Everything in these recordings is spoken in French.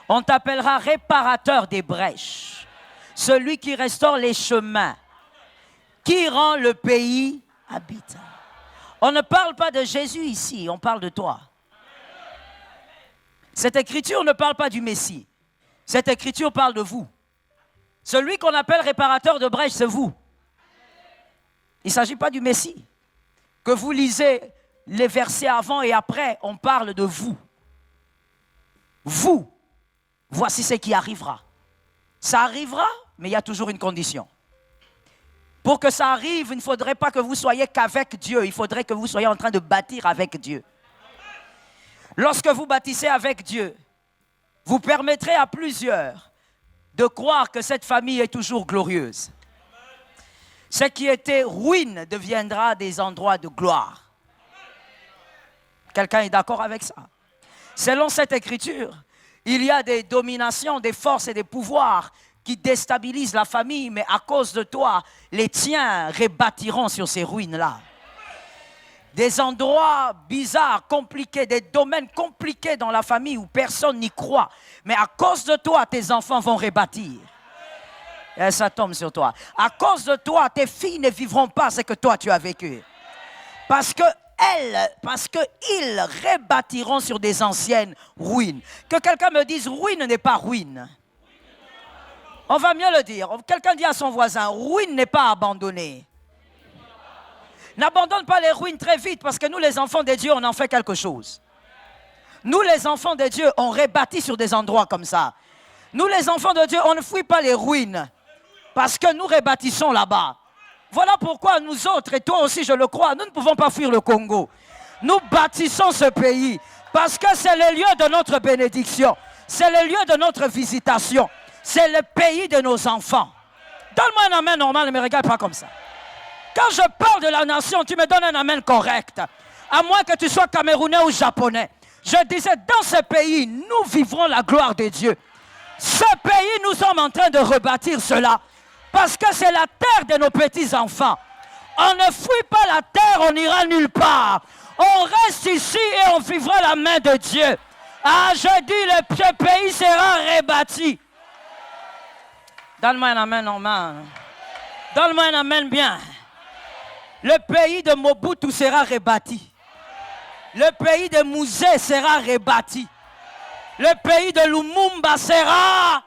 On t'appellera réparateur des brèches, celui qui restaure les chemins, qui rend le pays habitable. On ne parle pas de Jésus ici, on parle de toi. Cette écriture ne parle pas du Messie. Cette écriture parle de vous. Celui qu'on appelle réparateur de brèches, c'est vous. Il ne s'agit pas du Messie. Que vous lisez les versets avant et après, on parle de vous. Vous, voici ce qui arrivera. Ça arrivera, mais il y a toujours une condition. Pour que ça arrive, il ne faudrait pas que vous soyez qu'avec Dieu. Il faudrait que vous soyez en train de bâtir avec Dieu. Lorsque vous bâtissez avec Dieu, vous permettrez à plusieurs de croire que cette famille est toujours glorieuse. Ce qui était ruine deviendra des endroits de gloire. Quelqu'un est d'accord avec ça? Selon cette écriture, il y a des dominations, des forces et des pouvoirs qui déstabilisent la famille, mais à cause de toi, les tiens rebâtiront sur ces ruines-là. Des endroits bizarres, compliqués, des domaines compliqués dans la famille où personne n'y croit. Mais à cause de toi, tes enfants vont rebâtir. Et ça tombe sur toi. À cause de toi, tes filles ne vivront pas ce que toi tu as vécu. Parce qu'ils rebâtiront sur des anciennes ruines. Que quelqu'un me dise, ruine n'est pas ruine. On va mieux le dire. Quelqu'un dit à son voisin, ruine n'est pas abandonnée. N'abandonne pas les ruines très vite parce que nous, les enfants de Dieu, on en fait quelque chose. Nous, les enfants de Dieu, on rebâtit sur des endroits comme ça. Nous, les enfants de Dieu, on ne fuit pas les ruines parce que nous rebâtissons là-bas. Voilà pourquoi nous autres, et toi aussi je le crois, nous ne pouvons pas fuir le Congo. Nous bâtissons ce pays parce que c'est le lieu de notre bénédiction. C'est le lieu de notre visitation. C'est le pays de nos enfants. Donne-moi un amen normal, ne me regarde pas comme ça. Quand je parle de la nation, tu me donnes un amen correct. À moins que tu sois camerounais ou japonais. Je disais, dans ce pays, nous vivrons la gloire de Dieu. Ce pays, nous sommes en train de rebâtir cela. Parce que c'est la terre de nos petits-enfants. On ne fuit pas la terre, on n'ira nulle part. On reste ici et on vivra la main de Dieu. Ah, je dis, ce pays sera rebâti. Donne-moi un amen normal. Donne-moi un amen bien. Le pays de Mobutu sera rebâti. Le pays de Mouzé sera rebâti. Le pays de Lumumba sera...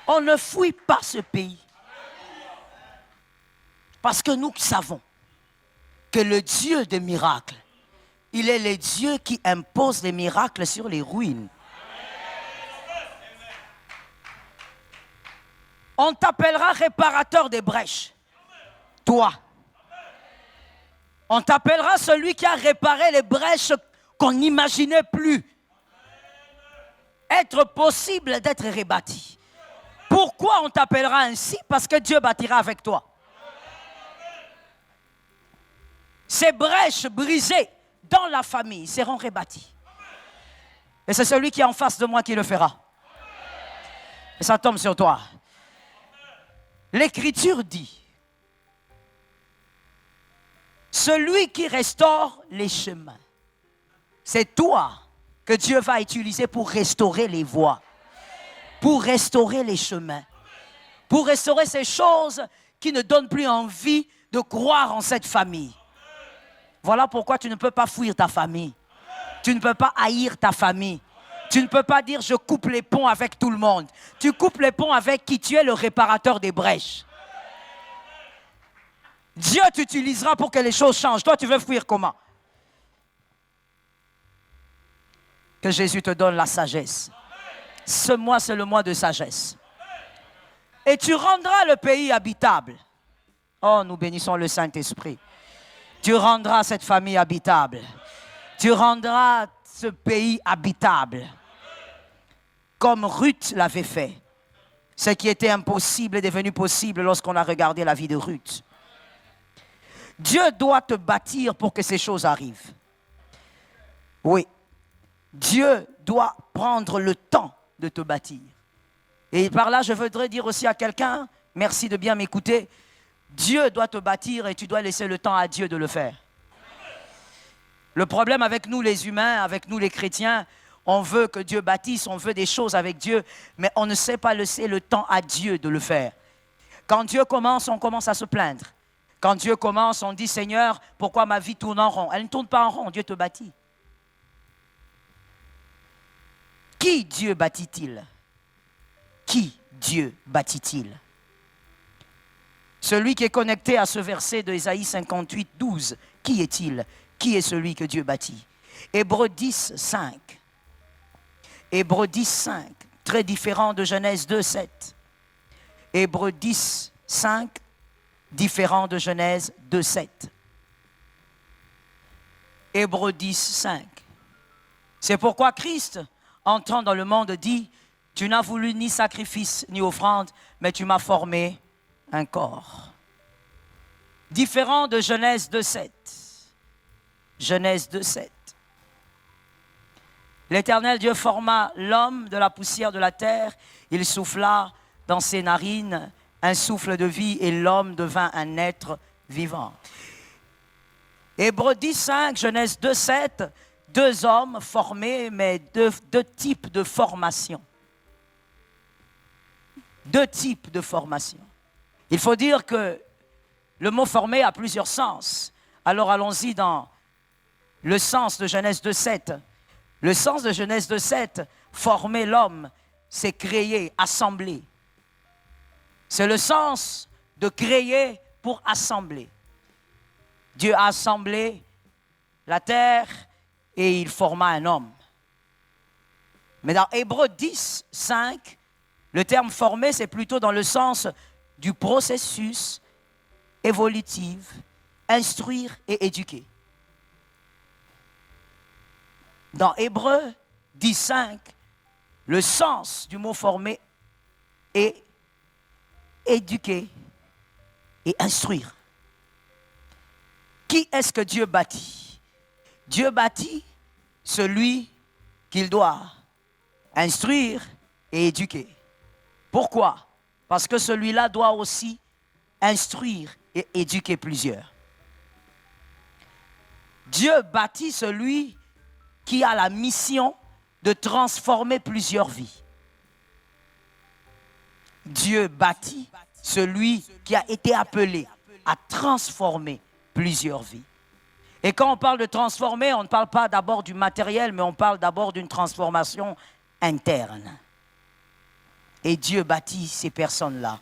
On ne fuit pas ce pays. Parce que nous savons que le Dieu des miracles, il est le Dieu qui impose les miracles sur les ruines. On t'appellera réparateur des brèches. Toi. On t'appellera celui qui a réparé les brèches qu'on n'imaginait plus être possible d'être rebâties. Pourquoi on t'appellera ainsi? Parce que Dieu bâtira avec toi. Ces brèches brisées dans la famille seront rebâties. Et c'est celui qui est en face de moi qui le fera. Et ça tombe sur toi. L'Écriture dit, celui qui restaure les chemins, c'est toi que Dieu va utiliser pour restaurer les voies, pour restaurer les chemins, pour restaurer ces choses qui ne donnent plus envie de croire en cette famille. Voilà pourquoi tu ne peux pas fuir ta famille. Tu ne peux pas haïr ta famille. Tu ne peux pas dire je coupe les ponts avec tout le monde. Tu coupes les ponts avec qui tu es, le réparateur des brèches. Dieu t'utilisera pour que les choses changent. Toi, tu veux fuir comment? Que Jésus te donne la sagesse. Ce mois, c'est le mois de sagesse. Et tu rendras le pays habitable. Oh, nous bénissons le Saint-Esprit. Tu rendras cette famille habitable. Tu rendras ce pays habitable. Comme Ruth l'avait fait. Ce qui était impossible est devenu possible lorsqu'on a regardé la vie de Ruth. Dieu doit te bâtir pour que ces choses arrivent. Oui. Dieu doit prendre le temps de te bâtir. Et par là, je voudrais dire aussi à quelqu'un, merci de bien m'écouter, Dieu doit te bâtir et tu dois laisser le temps à Dieu de le faire. Le problème avec nous les humains, avec nous les chrétiens, on veut que Dieu bâtisse, on veut des choses avec Dieu, mais on ne sait pas laisser le temps à Dieu de le faire. Quand Dieu commence, on commence à se plaindre. Quand Dieu commence, on dit, Seigneur, pourquoi ma vie tourne en rond? Elle ne tourne pas en rond, Dieu te bâtit. Qui Dieu bâtit-il? Qui Dieu bâtit-il? Celui qui est connecté à ce verset de Ésaïe 58, 12, qui est-il? Qui est celui que Dieu bâtit? Hébreux 10, 5. Hébreux 10, 5, très différent de Genèse 2, 7. Hébreux 10, 5, différent de Genèse 2, 7. Hébreux 10, 5. C'est pourquoi Christ, entrant dans le monde, dit, tu n'as voulu ni sacrifice ni offrande, mais tu m'as formé un corps. Différent de Genèse 2, 7. Genèse 2, 7. L'Éternel Dieu forma l'homme de la poussière de la terre. Il souffla dans ses narines un souffle de vie et l'homme devint un être vivant. Hébreux 10, 5, Genèse 2, 7. Deux hommes formés, mais deux types de formation. Deux types de formation. Il faut dire que le mot formé a plusieurs sens. Alors allons-y dans le sens de Genèse 2, 7. Le sens de Genèse 2, 7, former l'homme, c'est créer, assembler. C'est le sens de créer pour assembler. Dieu a assemblé la terre et il forma un homme. Mais dans Hébreux 10, 5, le terme former, c'est plutôt dans le sens du processus évolutif, instruire et éduquer. Dans Hébreux 10, 5, le sens du mot former est éduquer et instruire. Qui est-ce que Dieu bâtit? Dieu bâtit celui qu'il doit instruire et éduquer. Pourquoi? Parce que celui-là doit aussi instruire et éduquer plusieurs. Dieu bâtit celui qui a la mission de transformer plusieurs vies. Dieu bâtit celui qui a été appelé à transformer plusieurs vies. Et quand on parle de transformer, on ne parle pas d'abord du matériel, mais on parle d'abord d'une transformation interne. Et Dieu bâtit ces personnes-là.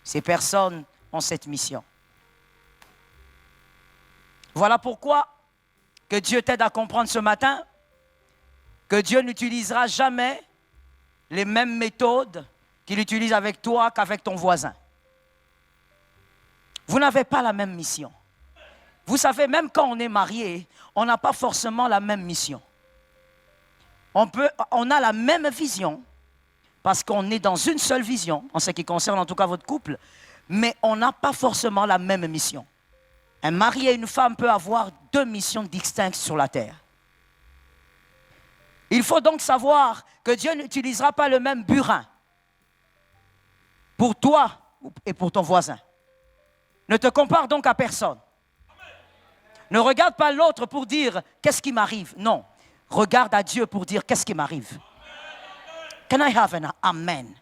Ces personnes ont cette mission. Voilà pourquoi que Dieu t'aide à comprendre ce matin que Dieu n'utilisera jamais les mêmes méthodes qu'il utilise avec toi qu'avec ton voisin. Vous n'avez pas la même mission. Vous savez, même quand on est marié, on n'a pas forcément la même mission. On a la même vision, parce qu'on est dans une seule vision, en ce qui concerne en tout cas votre couple, mais on n'a pas forcément la même mission. Un mari et une femme peuvent avoir deux missions distinctes sur la terre. Il faut donc savoir que Dieu n'utilisera pas le même burin pour toi et pour ton voisin. Ne te compare donc à personne. Ne regarde pas l'autre pour dire « qu'est-ce qui m'arrive ?» Non, regarde à Dieu pour dire « qu'est-ce qui m'arrive ?» Can I have an amen?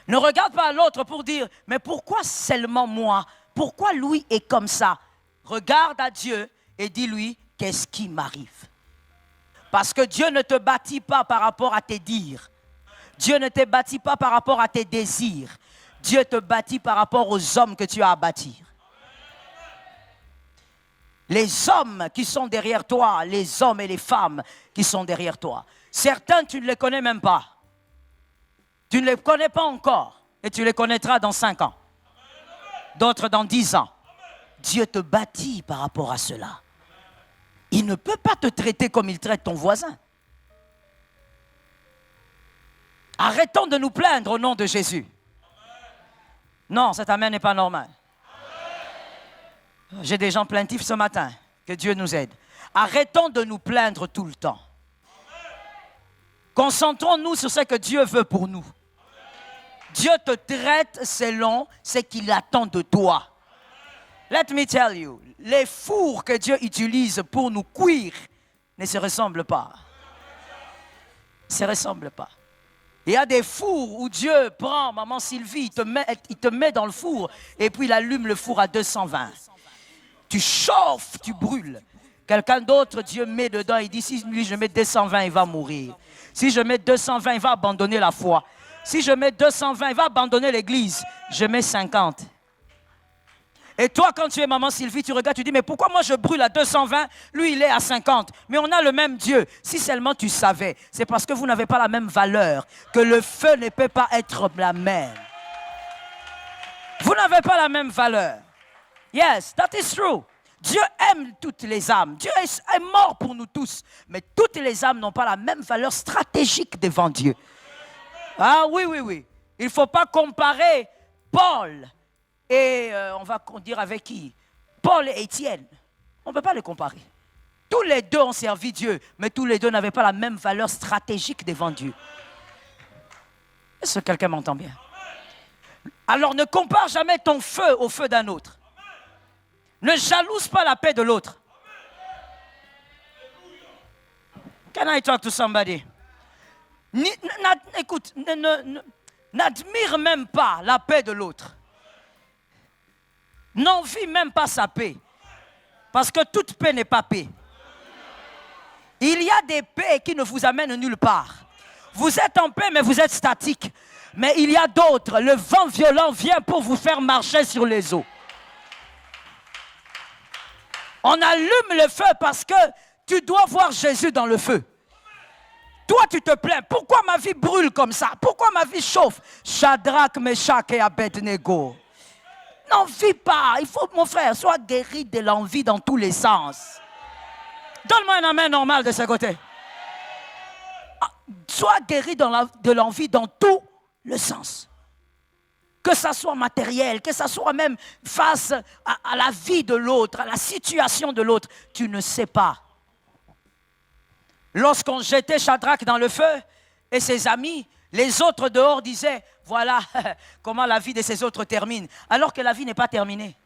Ne regarde pas à l'autre pour dire « mais pourquoi seulement moi? Pourquoi lui est comme ça ?» Regarde à Dieu et dis-lui « qu'est-ce qui m'arrive ?» Parce que Dieu ne te bâtit pas par rapport à tes dires. Dieu ne te bâtit pas par rapport à tes désirs. Dieu te bâtit par rapport aux hommes que tu as à bâtir. Les hommes qui sont derrière toi, les hommes et les femmes qui sont derrière toi. Certains, tu ne les connais même pas. Tu ne les connais pas encore et tu les connaîtras dans 5 ans. D'autres dans 10 ans. Dieu te bâtit par rapport à cela. Il ne peut pas te traiter comme il traite ton voisin. Arrêtons de nous plaindre au nom de Jésus. Non, cet amen n'est pas normal. J'ai des gens plaintifs ce matin. Que Dieu nous aide. Arrêtons de nous plaindre tout le temps. Concentrons-nous sur ce que Dieu veut pour nous. Dieu te traite selon ce qu'il attend de toi. Let me tell you, les fours que Dieu utilise pour nous cuire ne se ressemblent pas. Ne se ressemblent pas. Il y a des fours où Dieu prend, maman Sylvie, il te met dans le four et puis il allume le four à 220. Tu chauffes, tu brûles. Quelqu'un d'autre, Dieu met dedans, il dit, si lui je mets 220, il va mourir. Si je mets 220, il va abandonner la foi. Si je mets 220, il va abandonner l'église. Je mets 50. Et toi, quand tu es maman Sylvie, tu regardes, tu dis, mais pourquoi moi je brûle à 220, lui il est à 50. Mais on a le même Dieu. Si seulement tu savais, c'est parce que vous n'avez pas la même valeur, que le feu ne peut pas être la même. Vous n'avez pas la même valeur. Yes, that is true. Dieu aime toutes les âmes. Dieu est mort pour nous tous. Mais toutes les âmes n'ont pas la même valeur stratégique devant Dieu. Ah oui, oui, oui. Il ne faut pas comparer Paul et on va dire avec qui? Paul et Étienne. On ne peut pas les comparer. Tous les deux ont servi Dieu, mais tous les deux n'avaient pas la même valeur stratégique devant Dieu. Est-ce que quelqu'un m'entend bien? Alors ne compare jamais ton feu au feu d'un autre. Ne jalouse pas la paix de l'autre. Can I talk to somebody? Écoute, n'admire même pas la paix de l'autre. N'envie même pas sa paix. Parce que toute paix n'est pas paix. Il y a des paix qui ne vous amènent nulle part. Vous êtes en paix, mais vous êtes statique. Mais il y a d'autres. Le vent violent vient pour vous faire marcher sur les eaux. On allume le feu parce que tu dois voir Jésus dans le feu. Toi, tu te plains. Pourquoi ma vie brûle comme ça? Pourquoi ma vie chauffe? Shadrach, Meshach et Abednego. N'en vis pas. Il faut, mon frère, sois guéri de l'envie dans tous les sens. Donne-moi un amen normal de ce côté. Sois guéri de l'envie dans tous les sens. Que ça soit matériel, que ça soit même face à la vie de l'autre, à la situation de l'autre, tu ne sais pas. Lorsqu'on jetait Shadrach dans le feu et ses amis, les autres dehors disaient, voilà comment la vie de ces autres termine. Alors que la vie n'est pas terminée.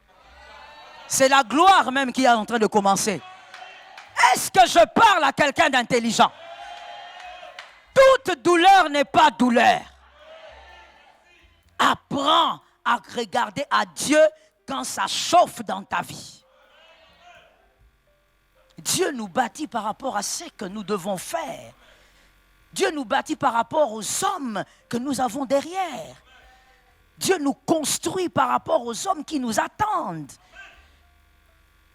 C'est la gloire même qui est en train de commencer. Est-ce que je parle à quelqu'un d'intelligent? Toute douleur n'est pas douleur. Apprends à regarder à Dieu quand ça chauffe dans ta vie. Dieu nous bâtit par rapport à ce que nous devons faire. Dieu nous bâtit par rapport aux hommes que nous avons derrière. Dieu nous construit par rapport aux hommes qui nous attendent.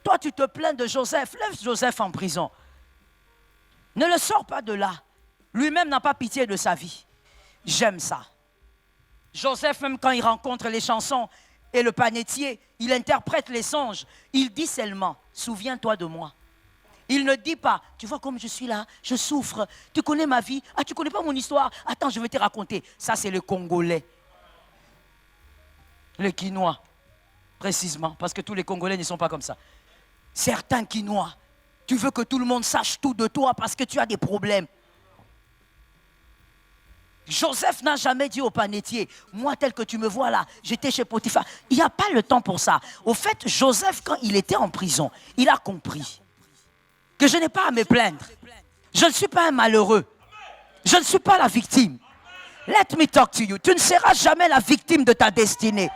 Toi, tu te plains de Joseph. Laisse Joseph en prison. Ne le sors pas de là. Lui-même n'a pas pitié de sa vie. J'aime ça. Joseph, même quand il rencontre les chansons et le panetier, il interprète les songes. Il dit seulement, souviens-toi de moi. Il ne dit pas, tu vois comme je suis là, je souffre. Tu connais ma vie? Ah, tu connais pas mon histoire? Attends, je vais te raconter. Ça, c'est le Congolais. Le Quinois, précisément, parce que tous les Congolais ne sont pas comme ça. Certains Quinois, tu veux que tout le monde sache tout de toi parce que tu as des problèmes. Joseph n'a jamais dit au panetier, moi tel que tu me vois là, j'étais chez Potiphar. Il n'y a pas le temps pour ça. Au fait, Joseph, quand il était en prison, il a compris que je n'ai pas à me plaindre. Je ne suis pas un malheureux. Je ne suis pas la victime. Let me talk to you. Tu ne seras jamais la victime de ta destinée.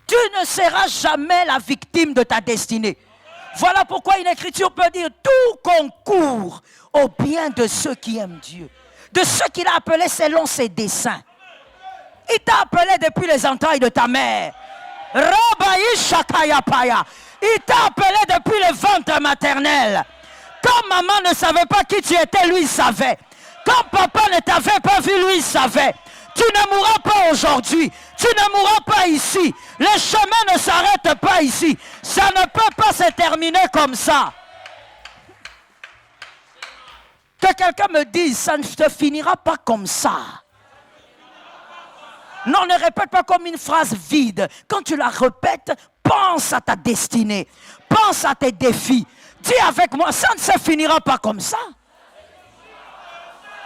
Tu ne seras jamais la victime de ta destinée. Voilà pourquoi une écriture peut dire tout concourt au bien de ceux qui aiment Dieu, de ceux qu'il a appelés selon ses desseins. Il t'a appelé depuis les entrailles de ta mère. Rabaï Shakayapaya. Il t'a appelé depuis le ventre maternel. Quand maman ne savait pas qui tu étais, lui il savait. Quand papa ne t'avait pas vu, lui il savait. Tu ne mourras pas aujourd'hui. Tu ne mourras pas ici. Le chemin ne s'arrête pas ici. Ça ne peut pas se terminer comme ça. Que quelqu'un me dise, ça ne se finira pas comme ça. Non, ne répète pas comme une phrase vide. Quand tu la répètes, pense à ta destinée. Pense à tes défis. Dis avec moi, ça ne se finira pas comme ça.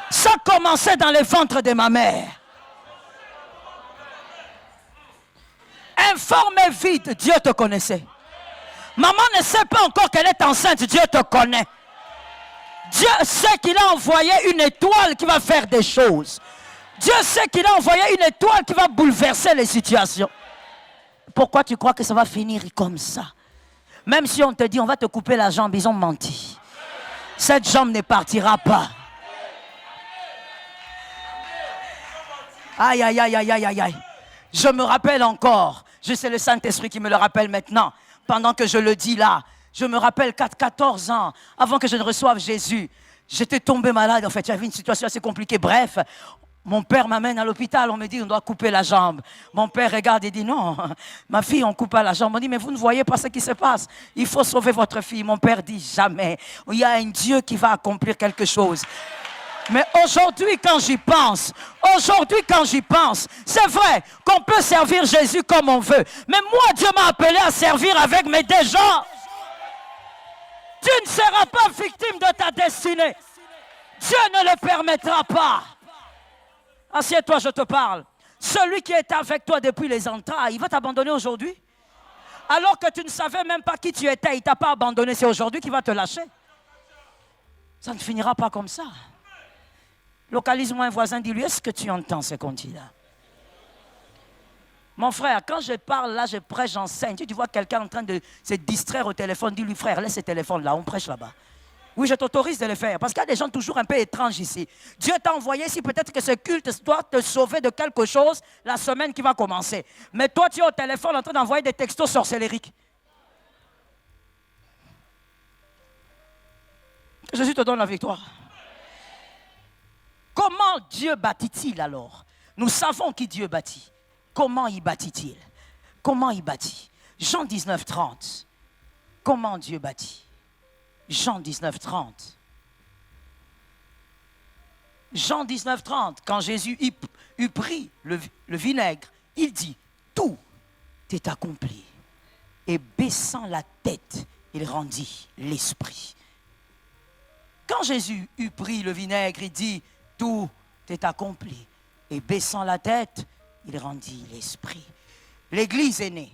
Ça commençait dans le ventre de ma mère. Informé vite, Dieu te connaissait. Maman ne sait pas encore qu'elle est enceinte, Dieu te connaît. Dieu sait qu'il a envoyé une étoile qui va faire des choses. Dieu sait qu'il a envoyé une étoile qui va bouleverser les situations. Pourquoi tu crois que ça va finir comme ça? Même si on te dit on va te couper la jambe, ils ont menti. Cette jambe ne partira pas. Aïe, aïe, aïe, aïe, aïe, aïe, aïe. Je me rappelle encore, c'est le Saint-Esprit qui me le rappelle maintenant, pendant que je le dis là. Je me rappelle 14 ans, avant que je ne reçoive Jésus, j'étais tombé malade. En fait, j'avais une situation assez compliquée. Bref, mon père m'amène à l'hôpital. On me dit, on doit couper la jambe. Mon père regarde et dit, non, ma fille, on ne coupe pas la jambe. On dit, mais vous ne voyez pas ce qui se passe. Il faut sauver votre fille. Mon père dit, jamais. Il y a un Dieu qui va accomplir quelque chose. Mais aujourd'hui, quand j'y pense, c'est vrai qu'on peut servir Jésus comme on veut. Mais moi, Dieu m'a appelé à servir avec mes deux gens. Tu ne seras pas victime de ta destinée. Dieu ne le permettra pas. Assieds-toi, je te parle. Celui qui est avec toi depuis les entrailles, il va t'abandonner aujourd'hui? Alors que tu ne savais même pas qui tu étais, il ne t'a pas abandonné. C'est aujourd'hui qu'il va te lâcher. Ça ne finira pas comme ça. Localise-moi un voisin, dis-lui, est-ce que tu entends ce qu'on dit là? Mon frère, quand je parle là, je prêche, j'enseigne. Tu vois quelqu'un en train de se distraire au téléphone, dis-lui, frère, laisse ce téléphone là, on prêche là-bas. Oui, je t'autorise de le faire, parce qu'il y a des gens toujours un peu étranges ici. Dieu t'a envoyé ici, peut-être que ce culte doit te sauver de quelque chose la semaine qui va commencer. Mais toi, tu es au téléphone en train d'envoyer des textos sorcellériques. Que Jésus te donne la victoire. Comment Dieu bâtit-il alors? Nous savons qui Dieu bâtit. Comment y bâtit-il? Comment il bâtit? Jean 19, 30. Comment Dieu bâtit? Jean 19, 30. Jean 19, 30. Quand Jésus eut pris le vinaigre, il dit, tout est accompli. Et baissant la tête, il rendit l'esprit. Quand Jésus eut pris le vinaigre, il dit, tout est accompli. Et baissant la tête, il rendit l'esprit. L'Église est née.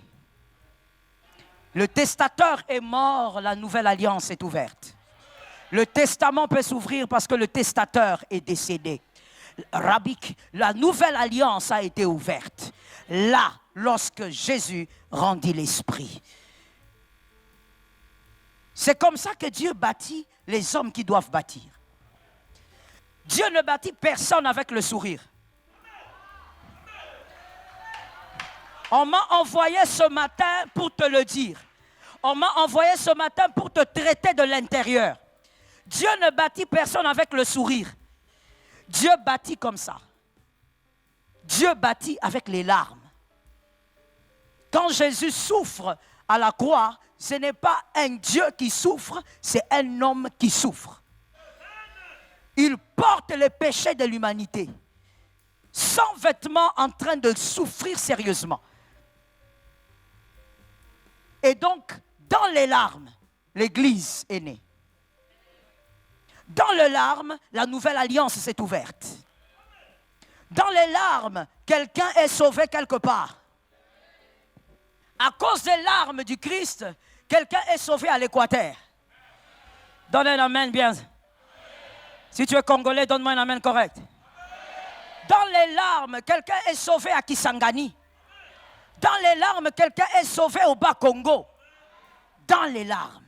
Le testateur est mort, la nouvelle alliance est ouverte. Le testament peut s'ouvrir parce que le testateur est décédé. Rabbik, la nouvelle alliance a été ouverte. Là, lorsque Jésus rendit l'esprit. C'est comme ça que Dieu bâtit les hommes qui doivent bâtir. Dieu ne bâtit personne avec le sourire. On m'a envoyé ce matin pour te le dire. On m'a envoyé ce matin pour te traiter de l'intérieur. Dieu ne bâtit personne avec le sourire. Dieu bâtit comme ça. Dieu bâtit avec les larmes. Quand Jésus souffre à la croix, ce n'est pas un Dieu qui souffre, c'est un homme qui souffre. Il porte les péchés de l'humanité, sans vêtements, en train de souffrir sérieusement. Et donc, dans les larmes, l'Église est née. Dans les larmes, la nouvelle alliance s'est ouverte. Dans les larmes, quelqu'un est sauvé quelque part. À cause des larmes du Christ, quelqu'un est sauvé à l'Équateur. Donne un amen bien. Si tu es congolais, donne-moi un amen correct. Dans les larmes, quelqu'un est sauvé à Kisangani. Dans les larmes, quelqu'un est sauvé au Bas-Congo. Dans les larmes.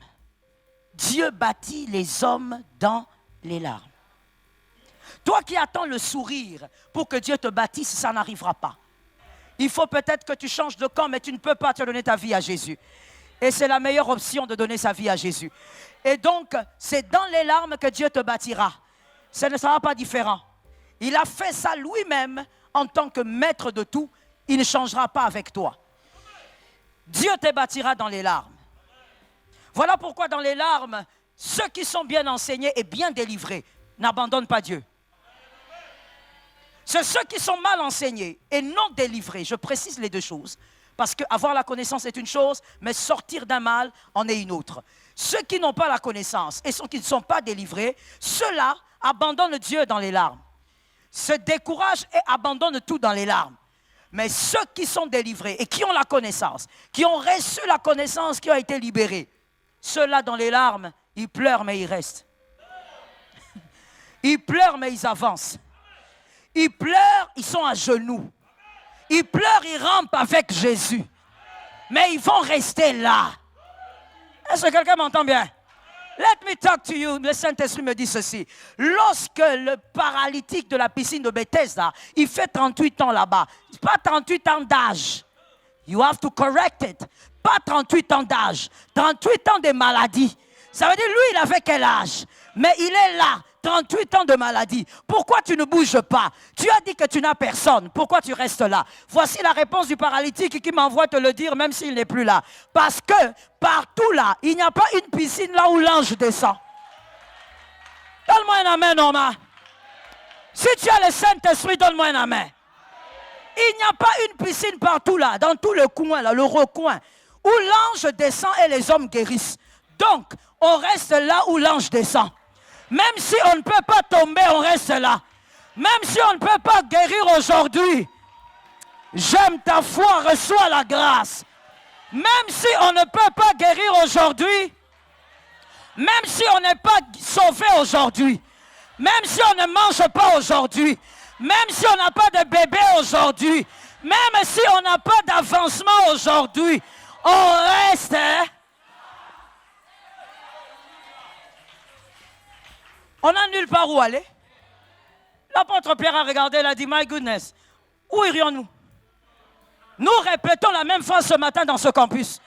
Dieu bâtit les hommes dans les larmes. Toi qui attends le sourire pour que Dieu te bâtisse, ça n'arrivera pas. Il faut peut-être que tu changes de camp, mais tu ne peux pas te donner ta vie à Jésus. Et c'est la meilleure option de donner sa vie à Jésus. Et donc, c'est dans les larmes que Dieu te bâtira. Ce ne sera pas différent. Il a fait ça lui-même en tant que maître de tout. Il ne changera pas avec toi. Dieu te bâtira dans les larmes. Voilà pourquoi dans les larmes, ceux qui sont bien enseignés et bien délivrés n'abandonnent pas Dieu. C'est ceux qui sont mal enseignés et non délivrés. Je précise les deux choses. Parce qu'avoir la connaissance est une chose, mais sortir d'un mal en est une autre. Ceux qui n'ont pas la connaissance et ceux qui ne sont pas délivrés, ceux-là abandonnent Dieu dans les larmes. Se découragent et abandonnent tout dans les larmes. Mais ceux qui sont délivrés et qui ont la connaissance, qui ont reçu la connaissance, qui ont été libérés, ceux-là dans les larmes, ils pleurent mais ils restent. Ils pleurent mais ils avancent. Ils pleurent, ils sont à genoux. Ils pleurent, ils rampent avec Jésus. Mais ils vont rester là. Est-ce que quelqu'un m'entend bien? Let me talk to you. Le Saint-Esprit me dit ceci. Lorsque le paralytique de la piscine de Bethesda, il fait 38 ans là-bas. Pas 38 ans d'âge. You have to correct it. Pas 38 ans d'âge. 38 ans de maladie. Ça veut dire, lui, il avait quel âge? Mais il est là. 38 ans de maladie. Pourquoi tu ne bouges pas? Tu as dit que tu n'as personne. Pourquoi tu restes là? Voici la réponse du paralytique qui m'envoie te le dire même s'il n'est plus là. Parce que partout là, il n'y a pas une piscine là où l'ange descend. Donne-moi un amen, Norma. Si tu as le Saint-Esprit, donne-moi un amen. Il n'y a pas une piscine partout là, dans tout le coin là, le recoin, où l'ange descend et les hommes guérissent. Donc, on reste là où l'ange descend. Même si on ne peut pas tomber, on reste là. Même si on ne peut pas guérir aujourd'hui, j'aime ta foi, reçois la grâce. Même si on ne peut pas guérir aujourd'hui, même si on n'est pas sauvé aujourd'hui, même si on ne mange pas aujourd'hui, même si on n'a pas de bébé aujourd'hui, même si on n'a pas d'avancement aujourd'hui, on reste. On n'a nulle part où aller. L'apôtre Pierre a regardé, il a dit, my goodness, où irions-nous? Nous répétons la même phrase ce matin dans ce campus.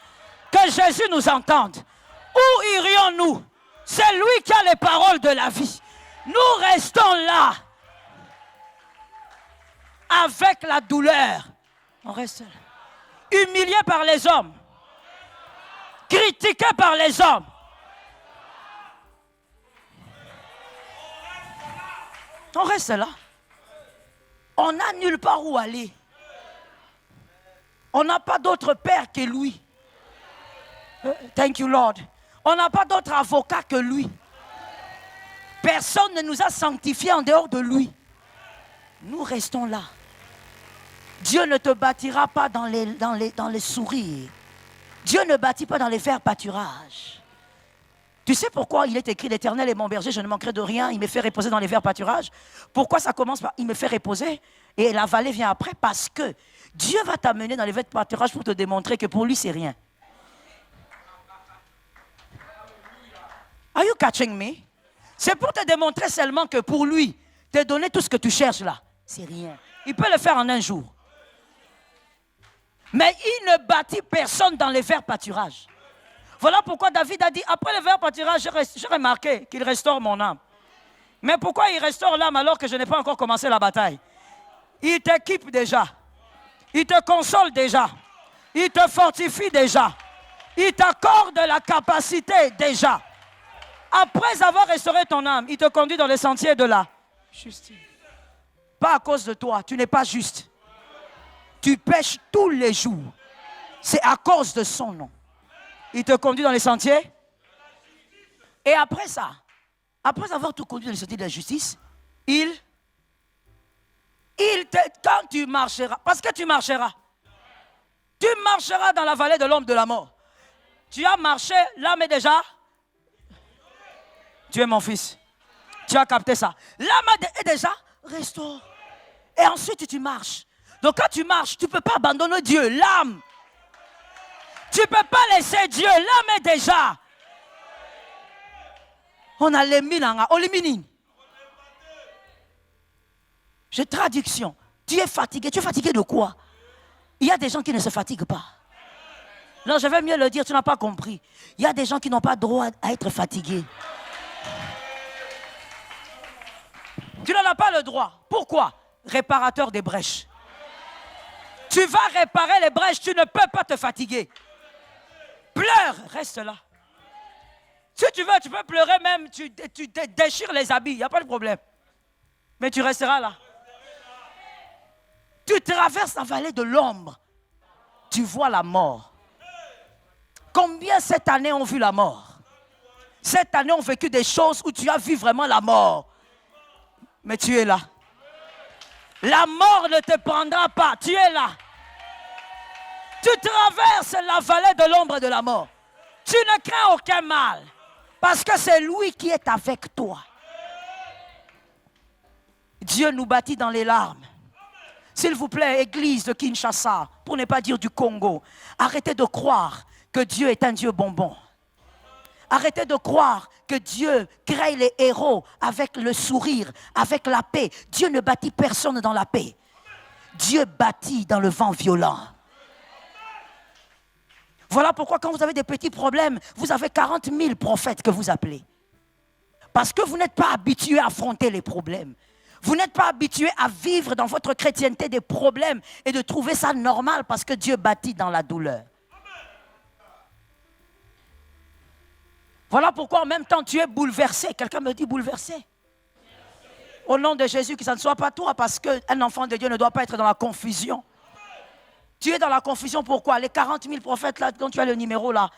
Que Jésus nous entende. Où irions-nous? C'est lui qui a les paroles de la vie. Nous restons là. Avec la douleur. On reste là. Humilié par les hommes. Critiqué par les hommes. On reste là. On n'a nulle part où aller. On n'a pas d'autre père que lui. Thank you, Lord. On n'a pas d'autre avocat que lui. Personne ne nous a sanctifiés en dehors de lui. Nous restons là. Dieu ne te bâtira pas dans les sourires. Dieu ne bâtit pas dans les verts pâturages. Tu sais pourquoi il est écrit l'Éternel est mon berger, je ne manquerai de rien, il me fait reposer dans les verts pâturages? Pourquoi ça commence par il me fait reposer et la vallée vient après? Parce que Dieu va t'amener dans les verts pâturages pour te démontrer que pour lui c'est rien. Are you catching me? C'est pour te démontrer seulement que pour lui, te donner tout ce que tu cherches là, c'est rien. Il peut le faire en un jour. Mais il ne bâtit personne dans les verts pâturages. Voilà pourquoi David a dit, après le verts pâturages, j'ai remarqué qu'il restaure mon âme. Mais pourquoi il restaure l'âme alors que je n'ai pas encore commencé la bataille? Il t'équipe déjà. Il te console déjà. Il te fortifie déjà. Il t'accorde la capacité déjà. Après avoir restauré ton âme, il te conduit dans les sentiers de la justice. Pas à cause de toi, tu n'es pas juste. Tu pêches tous les jours. C'est à cause de son nom. Il te conduit dans les sentiers. Et après ça, après avoir tout conduit dans les sentiers de la justice, quand tu marcheras, parce que tu marcheras dans la vallée de l'ombre de la mort. Tu as marché, l'âme est déjà. Tu es mon fils. Tu as capté ça. L'âme est déjà restaurée. Et ensuite tu marches. Donc quand tu marches, tu ne peux pas abandonner Dieu, l'âme. Tu ne peux pas laisser Dieu, l'âme est déjà. On a les milanga, on les minine. J'ai traduction. Tu es fatigué. Tu es fatigué de quoi? Il y a des gens qui ne se fatiguent pas. Non, je vais mieux le dire, tu n'as pas compris. Il y a des gens qui n'ont pas droit à être fatigués. Tu n'en as pas le droit. Pourquoi? Réparateur des brèches. Tu vas réparer les brèches, tu ne peux pas te fatiguer. Pleure, reste là. Si tu veux, tu peux pleurer même, tu déchires les habits, il n'y a pas de problème. Mais tu resteras là. Tu traverses la vallée de l'ombre. Tu vois la mort. Combien cette année ont vu la mort? Cette année ont vécu des choses où tu as vu vraiment la mort. Mais tu es là. La mort ne te prendra pas. Tu es là. Tu traverses la vallée de l'ombre de la mort. Tu ne crains aucun mal. Parce que c'est lui qui est avec toi. Dieu nous bâtit dans les larmes. S'il vous plaît, église de Kinshasa, pour ne pas dire du Congo, arrêtez de croire que Dieu est un Dieu bonbon. Arrêtez de croire que Dieu crée les héros avec le sourire, avec la paix. Dieu ne bâtit personne dans la paix. Dieu bâtit dans le vent violent. Voilà pourquoi quand vous avez des petits problèmes, vous avez 40 000 prophètes que vous appelez. Parce que vous n'êtes pas habitué à affronter les problèmes. Vous n'êtes pas habitué à vivre dans votre chrétienté des problèmes et de trouver ça normal parce que Dieu bâtit dans la douleur. Voilà pourquoi en même temps tu es bouleversé. Quelqu'un me dit bouleversé. Au nom de Jésus, que ça ne soit pas toi, parce qu'un enfant de Dieu ne doit pas être dans la confusion. Tu es dans la confusion, pourquoi? Les 40 000 prophètes là, dont tu as le numéro là,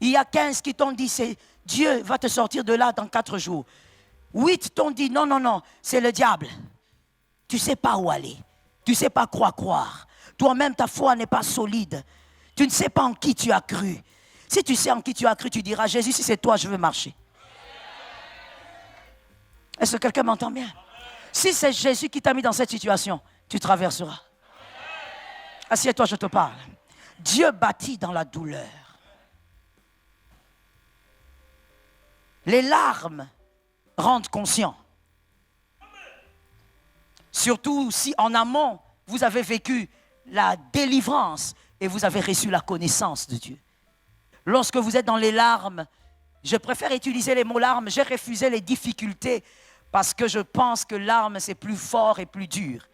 il y a 15 qui t'ont dit, Dieu va te sortir de là dans 4 jours. 8 t'ont dit, non, non, non, c'est le diable. Tu ne sais pas où aller. Tu ne sais pas quoi croire. Toi-même, ta foi n'est pas solide. Tu ne sais pas en qui tu as cru. Si tu sais en qui tu as cru, tu diras, Jésus, si c'est toi, je veux marcher. Est-ce que quelqu'un m'entend bien? Si c'est Jésus qui t'a mis dans cette situation, tu traverseras. Assieds-toi, je te parle. Dieu bâtit dans la douleur. Les larmes rendent conscient. Surtout si en amont, vous avez vécu la délivrance et vous avez reçu la connaissance de Dieu. Lorsque vous êtes dans les larmes, je préfère utiliser les mots larmes, j'ai refusé les difficultés parce que je pense que larmes c'est plus fort et plus dur.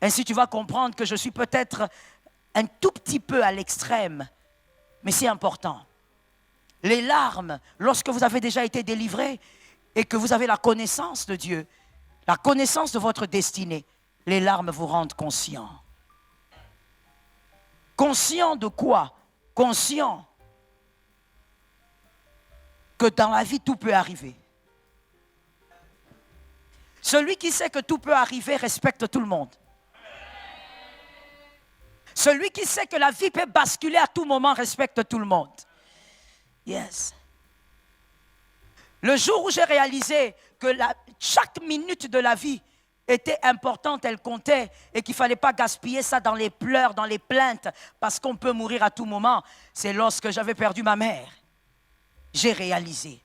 Ainsi tu vas comprendre que je suis peut-être un tout petit peu à l'extrême, mais c'est important. Les larmes, lorsque vous avez déjà été délivré et que vous avez la connaissance de Dieu, la connaissance de votre destinée, les larmes vous rendent conscient. Conscient de quoi? Conscient que dans la vie, tout peut arriver. Celui qui sait que tout peut arriver respecte tout le monde. Celui qui sait que la vie peut basculer à tout moment respecte tout le monde. Yes. Le jour où j'ai réalisé que chaque minute de la vie était importante, elle comptait, et qu'il ne fallait pas gaspiller ça dans les pleurs, dans les plaintes, parce qu'on peut mourir à tout moment, c'est lorsque j'avais perdu ma mère. J'ai réalisé.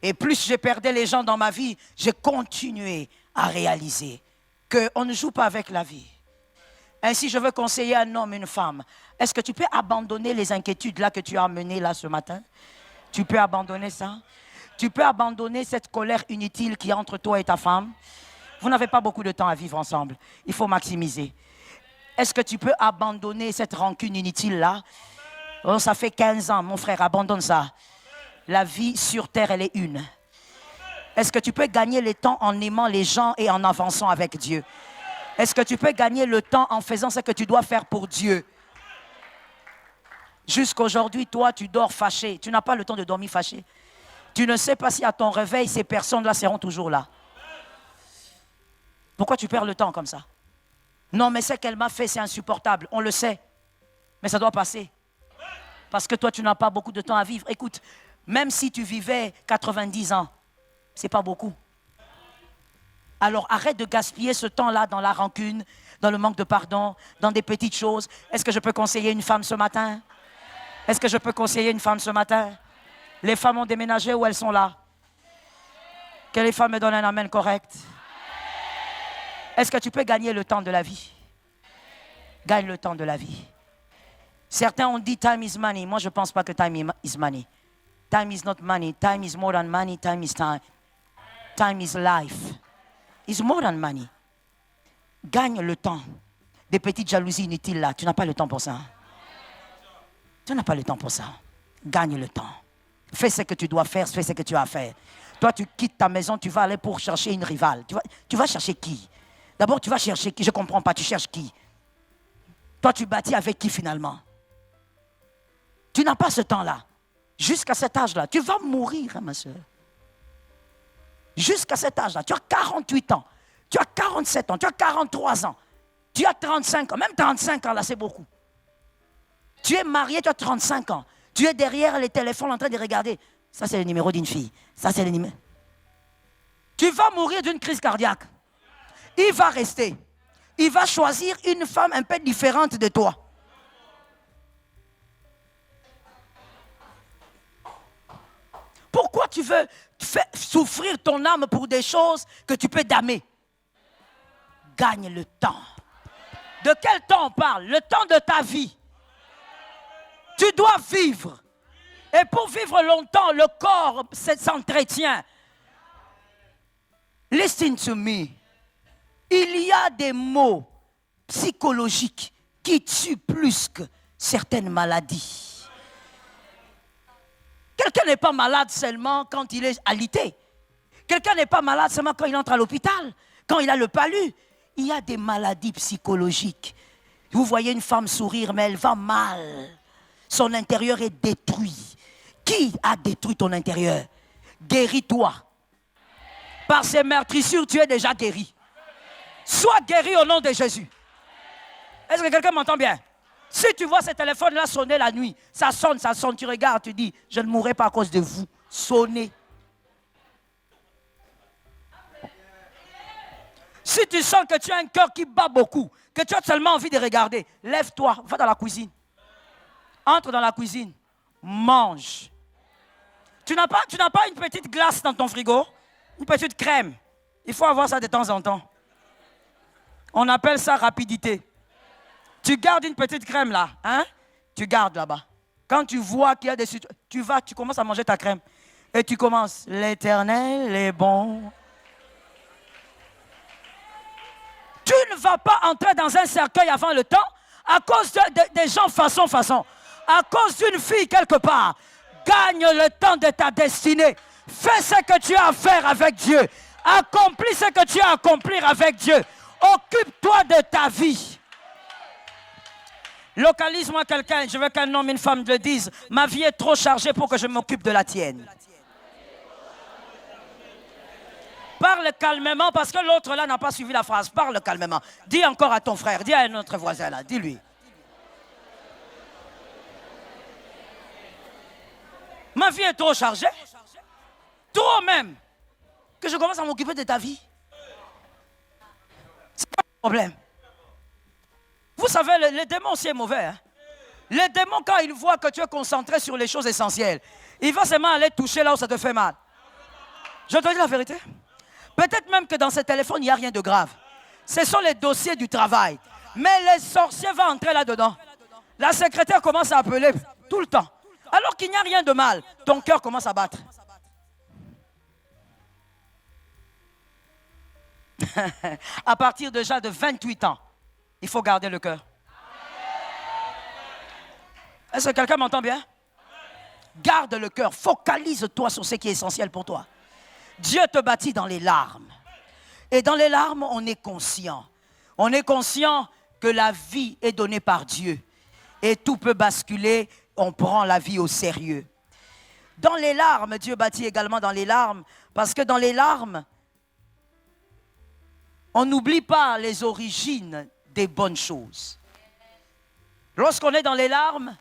Et plus j'ai perdu les gens dans ma vie, j'ai continué à réaliser qu'on ne joue pas avec la vie. Ainsi, je veux conseiller un homme, une femme. Est-ce que tu peux abandonner les inquiétudes là que tu as amenées là ce matin? Tu peux abandonner ça? Tu peux abandonner cette colère inutile qui est entre toi et ta femme? Vous n'avez pas beaucoup de temps à vivre ensemble. Il faut maximiser. Est-ce que tu peux abandonner cette rancune inutile là? Oh, ça fait 15 ans, mon frère, abandonne ça. La vie sur terre, elle est une. Est-ce que tu peux gagner le temps en aimant les gens et en avançant avec Dieu? Est-ce que tu peux gagner le temps en faisant ce que tu dois faire pour Dieu? Jusqu'aujourd'hui, toi, tu dors fâché. Tu n'as pas le temps de dormir fâché. Tu ne sais pas si à ton réveil, ces personnes-là seront toujours là. Pourquoi tu perds le temps comme ça? Non, mais ce qu'elle m'a fait, c'est insupportable. On le sait. Mais ça doit passer. Parce que toi, tu n'as pas beaucoup de temps à vivre. Écoute, même si tu vivais 90 ans, ce n'est pas beaucoup. Alors arrête de gaspiller ce temps-là dans la rancune, dans le manque de pardon, dans des petites choses. Est-ce que je peux conseiller une femme ce matin? Est-ce que je peux conseiller une femme ce matin? Les femmes ont déménagé ou elles sont là? Que les femmes me donnent un amen correct. Est-ce que tu peux gagner le temps de la vie? Gagne le temps de la vie. Certains ont dit time is money. Moi, je ne pense pas que time is money. Time is not money. Time is more than money. Time is time. Time is life. It's more than money. Gagne le temps. Des petites jalousies inutiles là. Tu n'as pas le temps pour ça. Tu n'as pas le temps pour ça. Gagne le temps. Fais ce que tu dois faire. Fais ce que tu as à faire. Toi, tu quittes ta maison. Tu vas aller pour chercher une rivale. Tu vas chercher qui? D'abord, tu vas chercher qui? Je ne comprends pas. Tu cherches qui? Toi, tu bâtis avec qui finalement? Tu n'as pas ce temps-là. Jusqu'à cet âge-là. Tu vas mourir, hein, ma soeur. Jusqu'à cet âge-là. Tu as 48 ans. Tu as 47 ans, tu as 43 ans, tu as 35 ans, même 35 ans, là, c'est beaucoup. Tu es marié, tu as 35 ans. Tu es derrière les téléphones en train de regarder. Ça, c'est le numéro d'une fille. Ça, c'est le numéro. Tu vas mourir d'une crise cardiaque. Il va rester. Il va choisir une femme un peu différente de toi. Pourquoi tu veux faire souffrir ton âme pour des choses que tu peux damer? Gagne le temps. De quel temps on parle? Le temps de ta vie. Tu dois vivre. Et pour vivre longtemps, le corps s'entretient. Listen to me. Il y a des mots psychologiques qui tuent plus que certaines maladies. Quelqu'un n'est pas malade seulement quand il est alité. Quelqu'un n'est pas malade seulement quand il entre à l'hôpital, quand il a le palu. Il y a des maladies psychologiques. Vous voyez une femme sourire, mais elle va mal. Son intérieur est détruit. Qui a détruit ton intérieur? Guéris-toi. Par ces meurtrissures, tu es déjà guéri. Sois guéri au nom de Jésus. Est-ce que quelqu'un m'entend bien? Si tu vois ce téléphone-là sonner la nuit, ça sonne, tu regardes, tu dis, je ne mourrai pas à cause de vous. Sonnez. Si tu sens que tu as un cœur qui bat beaucoup, que tu as seulement envie de regarder, lève-toi, va dans la cuisine. Entre dans la cuisine, mange. Tu n'as pas une petite glace dans ton frigo? Une petite crème. Il faut avoir ça de temps en temps. On appelle ça rapidité. Tu gardes une petite crème là, hein? Tu gardes là-bas. Quand tu vois qu'il y a des situations, tu commences à manger ta crème. Et tu commences, l'Éternel est bon. Tu ne vas pas entrer dans un cercueil avant le temps à cause des gens façon. À cause d'une fille quelque part. Gagne le temps de ta destinée. Fais ce que tu as à faire avec Dieu. Accomplis ce que tu as à accomplir avec Dieu. Occupe-toi de ta vie. Localise-moi quelqu'un, je veux qu'un homme et une femme le disent. Ma vie est trop chargée pour que je m'occupe de la tienne. Parle calmement parce que l'autre là n'a pas suivi la phrase. Parle calmement. Dis encore à ton frère, dis à un autre voisin là, dis-lui. Ma vie est trop chargée. Trop même. Que je commence à m'occuper de ta vie. C'est pas le problème. Vous savez, les démons aussi est mauvais. Hein? Les démons, quand ils voient que tu es concentré sur les choses essentielles, ils vont seulement aller toucher là où ça te fait mal. Je te dis la vérité. Peut-être même que dans ce téléphone, il n'y a rien de grave. Ce sont les dossiers du travail. Mais les sorciers vont entrer là-dedans. La secrétaire commence à appeler tout le temps. Alors qu'il n'y a rien de mal, ton cœur commence à battre. À partir déjà de 28 ans, il faut garder le cœur. Est-ce que quelqu'un m'entend bien? Garde le cœur, focalise-toi sur ce qui est essentiel pour toi. Dieu te bâtit dans les larmes. Et dans les larmes, on est conscient. On est conscient que la vie est donnée par Dieu. Et tout peut basculer, on prend la vie au sérieux. Dans les larmes, Dieu bâtit également dans les larmes, parce que dans les larmes, on n'oublie pas les origines des bonnes choses. Lorsqu'on est dans les larmes,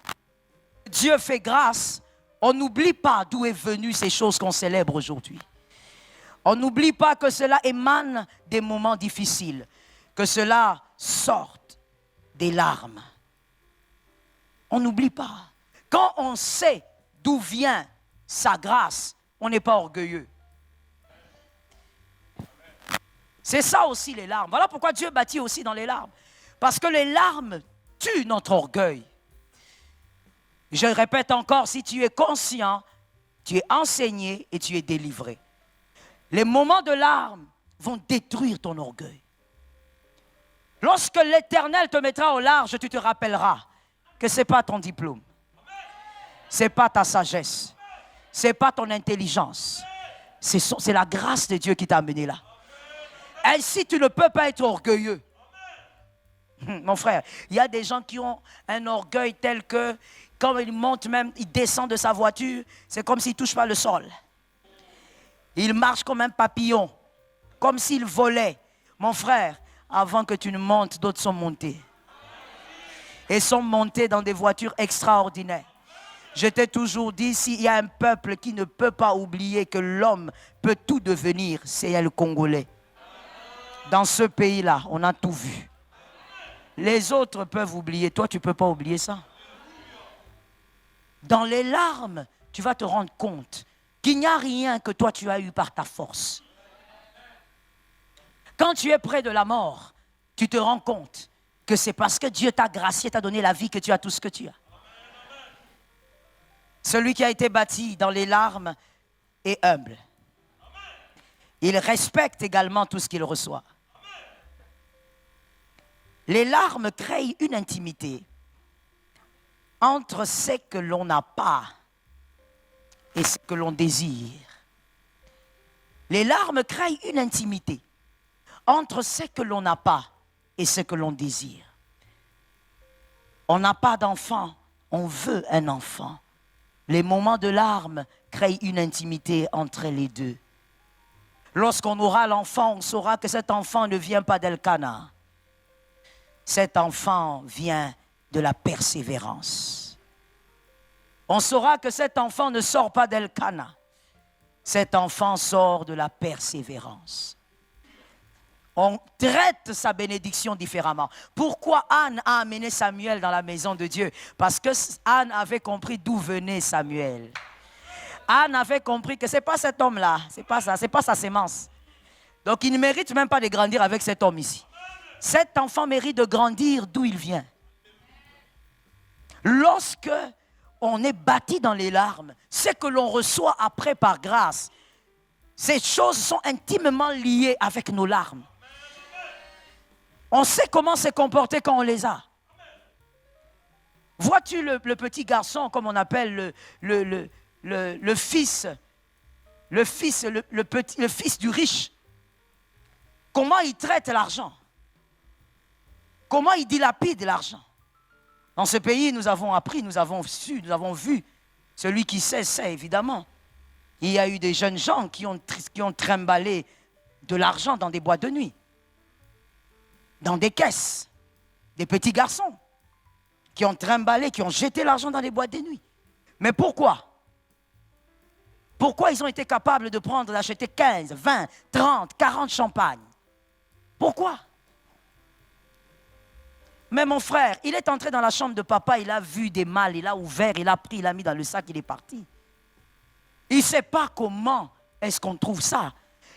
Dieu fait grâce, on n'oublie pas d'où est venue ces choses qu'on célèbre aujourd'hui. On n'oublie pas que cela émane des moments difficiles, que cela sorte des larmes. On n'oublie pas. Quand on sait d'où vient sa grâce, on n'est pas orgueilleux. C'est ça aussi les larmes. Voilà pourquoi Dieu bâtit aussi dans les larmes. Parce que les larmes tuent notre orgueil. Je répète encore, si tu es conscient, tu es enseigné et tu es délivré. Les moments de larmes vont détruire ton orgueil. Lorsque l'Éternel te mettra au large, tu te rappelleras que ce n'est pas ton diplôme. Ce n'est pas ta sagesse. Ce n'est pas ton intelligence. C'est la grâce de Dieu qui t'a amené là. Ainsi, tu ne peux pas être orgueilleux. Mon frère, il y a des gens qui ont un orgueil tel que quand ils montent même, ils descendent de sa voiture, c'est comme s'ils ne touchent pas le sol. Ils marchent comme un papillon, comme s'ils volaient. Mon frère, avant que tu ne montes, d'autres sont montés. Et sont montés dans des voitures extraordinaires. Je t'ai toujours dit, s'il y a un peuple qui ne peut pas oublier que l'homme peut tout devenir, c'est le Congolais. Dans ce pays-là, on a tout vu. Les autres peuvent oublier, toi tu ne peux pas oublier ça. Dans les larmes, tu vas te rendre compte qu'il n'y a rien que toi tu as eu par ta force. Quand tu es près de la mort, tu te rends compte que c'est parce que Dieu t'a gracié, t'a donné la vie que tu as tout ce que tu as. Celui qui a été bâti dans les larmes est humble. Il respecte également tout ce qu'il reçoit. Les larmes créent une intimité entre ce que l'on n'a pas et ce que l'on désire. Les larmes créent une intimité entre ce que l'on n'a pas et ce que l'on désire. On n'a pas d'enfant, on veut un enfant. Les moments de larmes créent une intimité entre les deux. Lorsqu'on aura l'enfant, on saura que cet enfant ne vient pas d'Elkana. Cet enfant vient de la persévérance. On saura que cet enfant ne sort pas d'Elkana. Cet enfant sort de la persévérance. On traite sa bénédiction différemment. Pourquoi Anne a amené Samuel dans la maison de Dieu? Parce que Anne avait compris d'où venait Samuel. Anne avait compris que ce n'est pas cet homme-là, ce n'est pas ça, ce n'est pas sa sémence. Donc il ne mérite même pas de grandir avec cet homme ici. Cet enfant mérite de grandir d'où il vient. Lorsque on est bâti dans les larmes, ce que l'on reçoit après par grâce, ces choses sont intimement liées avec nos larmes. On sait comment se comporter quand on les a. Vois-tu le petit garçon, comme on appelle le fils du riche? Comment il traite l'argent? Comment il dilapide l'argent? Dans ce pays, nous avons appris, nous avons su, nous avons vu. Celui qui sait, sait évidemment. Il y a eu des jeunes gens qui ont trimballé de l'argent dans des boîtes de nuit, dans des caisses. Des petits garçons qui ont trimballé, qui ont jeté l'argent dans les boîtes de nuit. Mais pourquoi? Pourquoi ils ont été capables de prendre, d'acheter 15, 20, 30, 40 champagnes? Pourquoi? Mais mon frère, il est entré dans la chambre de papa, il a vu des malles, il a ouvert, il a pris, il a mis dans le sac, il est parti. Il ne sait pas comment est-ce qu'on trouve ça.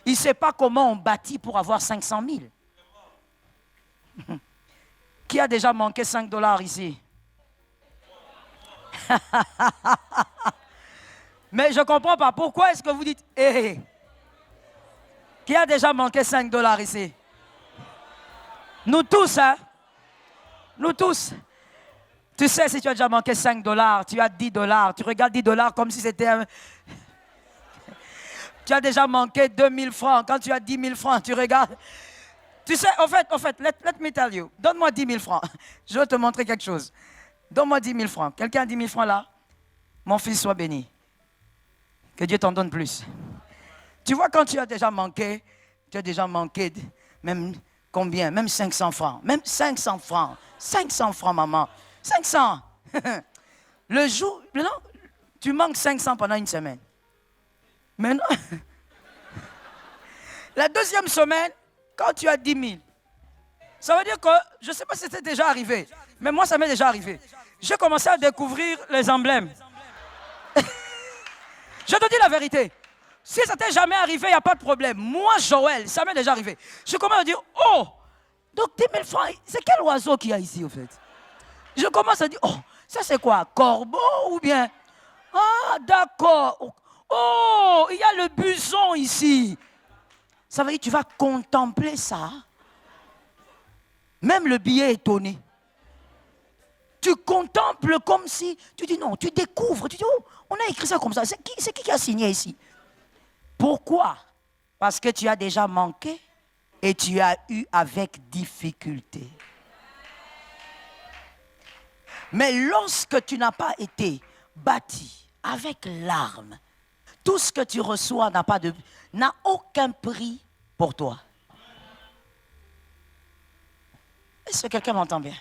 Il ne sait pas comment on bâtit pour avoir 500 000. Qui a déjà manqué 5 $ ici? Mais je ne comprends pas. Pourquoi est-ce que vous dites hey? Qui a déjà manqué 5 $ ici? Nous tous, hein? Nous tous. Tu sais, si tu as déjà manqué 5 $, tu as 10 $, tu regardes 10 $ comme si c'était un... Tu as déjà manqué 2000 francs. Quand tu as 10 000 francs, tu regardes... Tu sais, en fait, let me tell you. Donne-moi 10 000 francs. Je vais te montrer quelque chose. Donne-moi 10 000 francs. Quelqu'un a 10 000 francs là? Mon fils soit béni. Que Dieu t'en donne plus. Tu vois, quand tu as déjà manqué même combien? Même 500 francs. Même 500 francs. 500 francs, maman. 500. Le jour, non, tu manques 500 pendant une semaine. Mais non. La deuxième semaine, quand tu as 10 000, ça veut dire que, je ne sais pas si c'était déjà arrivé, mais moi, ça m'est déjà arrivé. J'ai commencé à découvrir les emblèmes. Je te dis la vérité. Si ça t'est jamais arrivé, il n'y a pas de problème. Moi, Joël, ça m'est déjà arrivé. Je commence à dire, oh, donc 10 000 francs, c'est quel oiseau qu'il y a ici, au fait? Je commence à dire, oh, ça c'est quoi? Corbeau ou bien? Ah, d'accord. Oh, il y a le buson ici. Ça veut dire que tu vas contempler ça. Même le billet est étonné. Tu contemples comme si, tu dis non, tu découvres, tu dis, oh, on a écrit ça comme ça. C'est qui a signé ici? Pourquoi? Parce que tu as déjà manqué et tu as eu avec difficulté. Mais lorsque tu n'as pas été bâti avec larmes, tout ce que tu reçois n'a aucun prix pour toi. Est-ce que quelqu'un m'entend bien?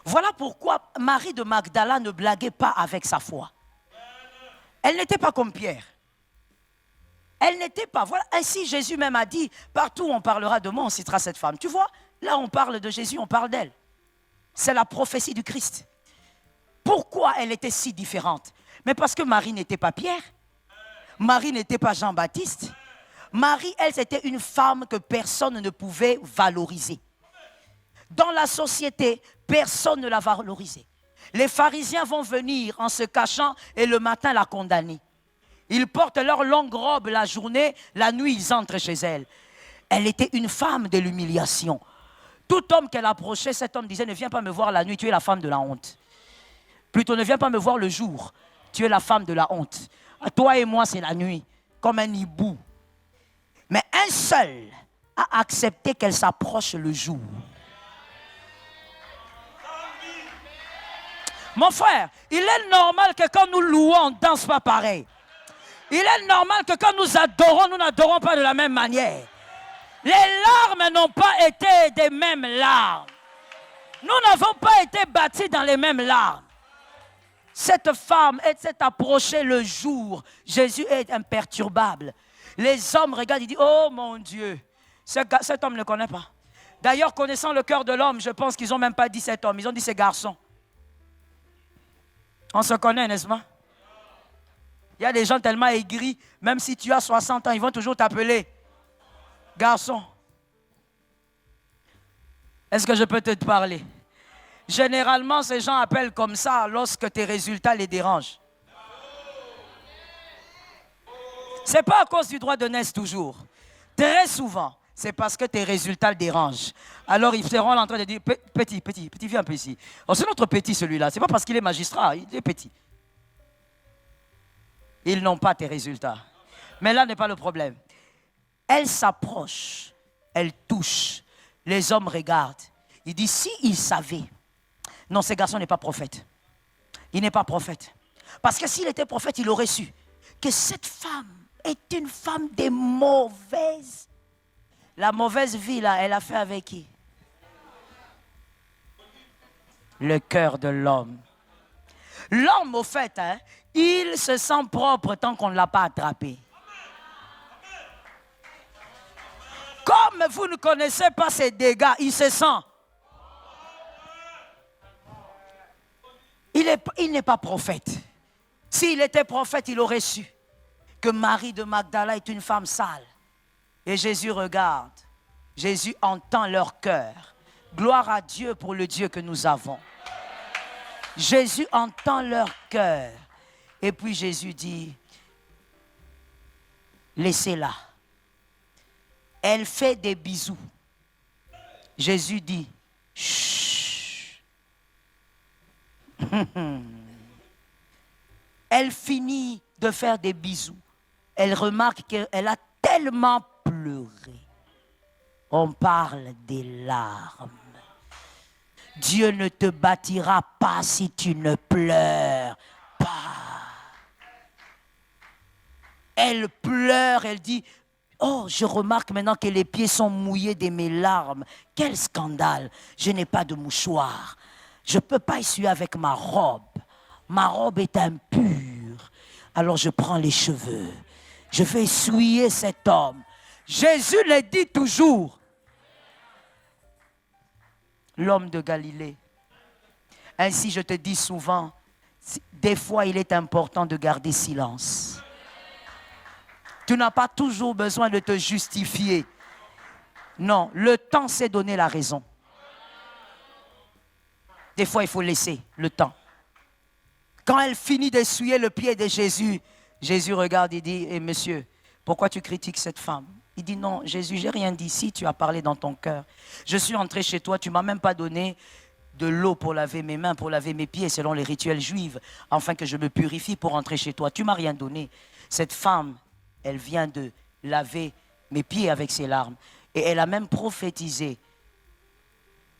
Voilà pourquoi Marie de Magdala ne blaguait pas avec sa foi. Elle n'était pas comme Pierre. Elle n'était pas. Voilà. Ainsi, Jésus même a dit, partout où on parlera de moi, on citera cette femme. Tu vois, là on parle de Jésus, on parle d'elle. C'est la prophétie du Christ. Pourquoi elle était si différente? Mais parce que Marie n'était pas Pierre. Marie n'était pas Jean-Baptiste. Marie, elle, c'était une femme que personne ne pouvait valoriser. Dans la société, personne ne la valorisait. Les pharisiens vont venir en se cachant et le matin la condamner. Ils portent leur longue robe la journée, la nuit ils entrent chez elle. Elle était une femme de l'humiliation. Tout homme qu'elle approchait, cet homme disait, ne viens pas me voir la nuit, tu es la femme de la honte. Plutôt, ne viens pas me voir le jour, tu es la femme de la honte. Toi et moi, c'est la nuit, comme un hibou. Mais un seul a accepté qu'elle s'approche le jour. Mon frère, il est normal que quand nous louons, on ne danse pas pareil. Il est normal que quand nous adorons, nous n'adorons pas de la même manière. Les larmes n'ont pas été des mêmes larmes. Nous n'avons pas été bâtis dans les mêmes larmes. Cette femme, elle s'est approchée le jour. Jésus est imperturbable. Les hommes regardent et disent, oh mon Dieu, cet homme ne connaît pas. D'ailleurs, connaissant le cœur de l'homme, je pense qu'ils n'ont même pas dit cet homme, ils ont dit ces garçons. On se connaît, n'est-ce pas? Il y a des gens tellement aigris, même si tu as 60 ans, ils vont toujours t'appeler garçon. Est-ce que je peux te parler? Généralement, ces gens appellent comme ça lorsque tes résultats les dérangent. Ce n'est pas à cause du droit de naissance toujours. Très souvent, c'est parce que tes résultats le dérangent. Alors, ils seront en train de dire, petit, viens un peu ici. Oh, c'est notre petit celui-là. Ce n'est pas parce qu'il est magistrat, il est petit. Ils n'ont pas tes résultats. Mais là n'est pas le problème. Elle s'approche, elle touche. Les hommes regardent. Il dit, si il savait. Non, ce garçon n'est pas prophète. Il n'est pas prophète. Parce que s'il était prophète, il aurait su que cette femme est une femme de mauvaise. La mauvaise vie, là, elle a fait avec qui? Le cœur de l'homme. L'homme, au fait, hein, il se sent propre tant qu'on ne l'a pas attrapé. Comme vous ne connaissez pas ses dégâts, il se sent. Il n'est pas prophète. S'il était prophète, il aurait su que Marie de Magdala est une femme sale. Et Jésus regarde. Jésus entend leur cœur. Gloire à Dieu pour le Dieu que nous avons. Jésus entend leur cœur. Et puis Jésus dit, laissez-la. Elle fait des bisous. Jésus dit, chut. Elle finit de faire des bisous. Elle remarque qu'elle a tellement pleuré. On parle des larmes. Dieu ne te bâtira pas si tu ne pleures pas. Elle pleure, elle dit, oh, je remarque maintenant que les pieds sont mouillés de mes larmes. Quel scandale, je n'ai pas de mouchoir. Je ne peux pas essuyer avec ma robe. Ma robe est impure. Alors je prends les cheveux. Je vais essuyer cet homme. Jésus le dit toujours. L'homme de Galilée. Ainsi, je te dis souvent, des fois, il est important de garder silence. Tu n'as pas toujours besoin de te justifier. Non, le temps s'est donné la raison. Des fois, il faut laisser le temps. Quand elle finit d'essuyer le pied de Jésus, Jésus regarde et dit, eh, monsieur, pourquoi tu critiques cette femme? Il dit, non, Jésus, j'ai rien dit. Si tu as parlé dans ton cœur, je suis entré chez toi, tu ne m'as même pas donné de l'eau pour laver mes mains, pour laver mes pieds, selon les rituels juifs, afin que je me purifie pour entrer chez toi. Tu ne m'as rien donné. Cette femme, elle vient de laver mes pieds avec ses larmes. Et elle a même prophétisé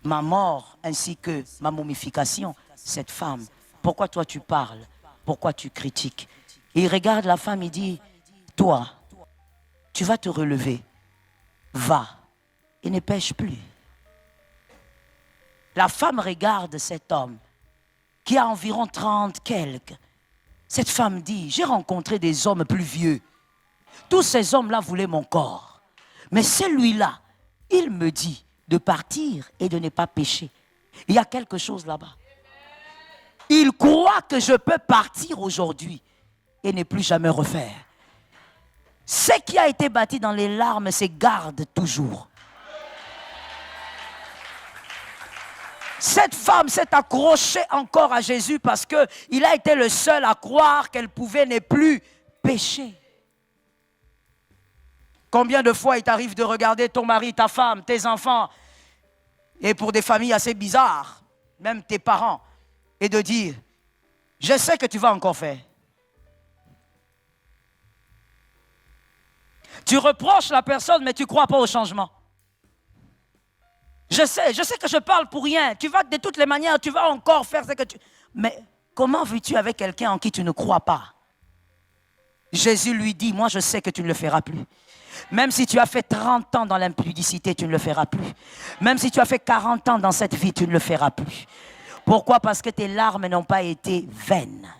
ma mort ainsi que ma momification. Cette femme, pourquoi toi tu parles? Pourquoi tu critiques? Et il regarde la femme et dit, toi, tu vas te relever, va et ne pêche plus. La femme regarde cet homme qui a environ 30 quelques. Cette femme dit, j'ai rencontré des hommes plus vieux. Tous ces hommes-là voulaient mon corps. Mais celui-là, il me dit de partir et de ne pas pécher. Il y a quelque chose là-bas. Il croit que je peux partir aujourd'hui et ne plus jamais refaire. Ce qui a été bâti dans les larmes se garde toujours. Cette femme s'est accrochée encore à Jésus parce qu'il a été le seul à croire qu'elle pouvait ne plus pécher. Combien de fois il t'arrive de regarder ton mari, ta femme, tes enfants, et pour des familles assez bizarres, même tes parents, et de dire, je sais que tu vas encore faire. Tu reproches la personne, mais tu ne crois pas au changement. Je sais que je parle pour rien. Tu vas de toutes les manières, tu vas encore faire ce que tu... Mais comment vis-tu avec quelqu'un en qui tu ne crois pas? Jésus lui dit, moi je sais que tu ne le feras plus. Même si tu as fait 30 ans dans l'impudicité, tu ne le feras plus. Même si tu as fait 40 ans dans cette vie, tu ne le feras plus. Pourquoi? Parce que tes larmes n'ont pas été vaines.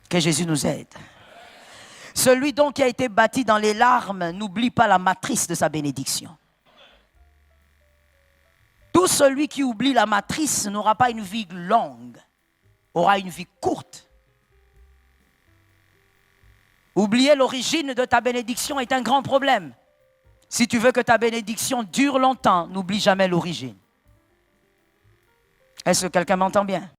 Que Jésus nous aide. Celui donc qui a été bâti dans les larmes n'oublie pas la matrice de sa bénédiction. Tout celui qui oublie la matrice n'aura pas une vie longue, aura une vie courte. Oublier l'origine de ta bénédiction est un grand problème. Si tu veux que ta bénédiction dure longtemps, n'oublie jamais l'origine. Est-ce que quelqu'un m'entend bien?